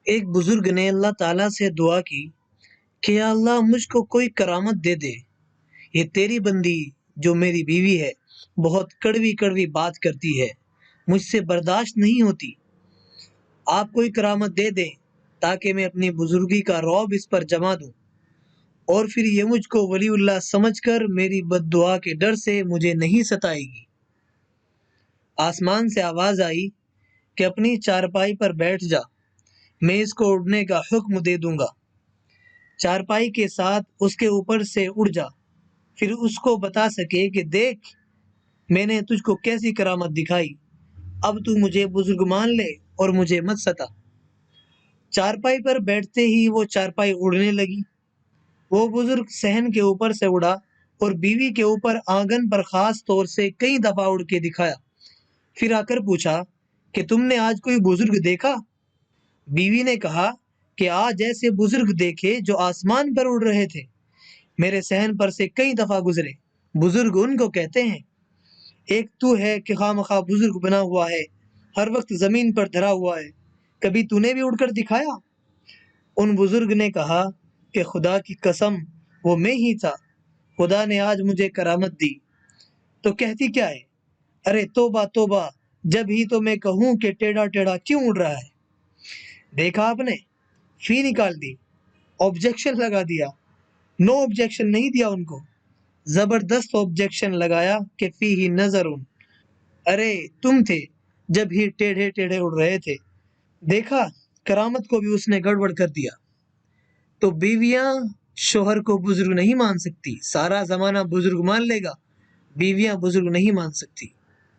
ایک بزرگ نے اللہ تعالیٰ سے دعا کی کہ یا اللہ مجھ کو کوئی کرامت دے دے، یہ تیری بندی جو میری بیوی ہے بہت کڑوی کڑوی بات کرتی ہے، مجھ سے برداشت نہیں ہوتی، آپ کوئی کرامت دے دیں تاکہ میں اپنی بزرگی کا رعب اس پر جما دوں، اور پھر یہ مجھ کو ولی اللہ سمجھ کر میری بد دعا کے ڈر سے مجھے نہیں ستائے گی۔ آسمان سے آواز آئی کہ اپنی چارپائی پر بیٹھ جا، میں اس کو اڑنے کا حکم دے دوں گا۔ چارپائی کے ساتھ اس کے اوپر سے اڑ جا، پھر اس کو بتا سکے کہ دیکھ میں نے تجھ کو کیسی کرامت دکھائی، اب تو مجھے بزرگ مان لے اور مجھے مت ستا۔ چارپائی پر بیٹھتے ہی وہ چارپائی اڑنے لگی۔ وہ بزرگ صحن کے اوپر سے اڑا اور بیوی کے اوپر آنگن پر خاص طور سے کئی دفعہ اڑ کے دکھایا، پھر آ کر پوچھا کہ تم نے آج کوئی بزرگ دیکھا؟ بیوی نے کہا کہ آج ایسے بزرگ دیکھے جو آسمان پر اڑ رہے تھے، میرے صحن پر سے کئی دفعہ گزرے۔ بزرگ ان کو کہتے ہیں، ایک تو ہے کہ خواہ مخواہ بزرگ بنا ہوا ہے، ہر وقت زمین پر دھرا ہوا ہے، کبھی تو نے بھی اڑ کر دکھایا؟ ان بزرگ نے کہا کہ خدا کی قسم وہ میں ہی تھا، خدا نے آج مجھے کرامت دی۔ تو کہتی کیا ہے؟ ارے توبہ توبہ، جب ہی تو میں کہوں کہ ٹیڑھا ٹیڑھا کیوں اڑ رہا ہے۔ دیکھا آپ نے، فی نکال دی، آبجیکشن لگا دیا، نو آبجیکشن نہیں دیا ان کو، زبردست آبجیکشن لگایا کہ فی ہی نظر۔ ارے تم تھے جب ہی ٹیڑھے ٹیڑھے اڑ رہے تھے، دیکھا کرامت کو بھی اس نے گڑبڑ کر دیا۔ تو بیویاں شوہر کو بزرگ نہیں مان سکتی، سارا زمانہ بزرگ مان لے گا، بیویاں بزرگ نہیں مان سکتی۔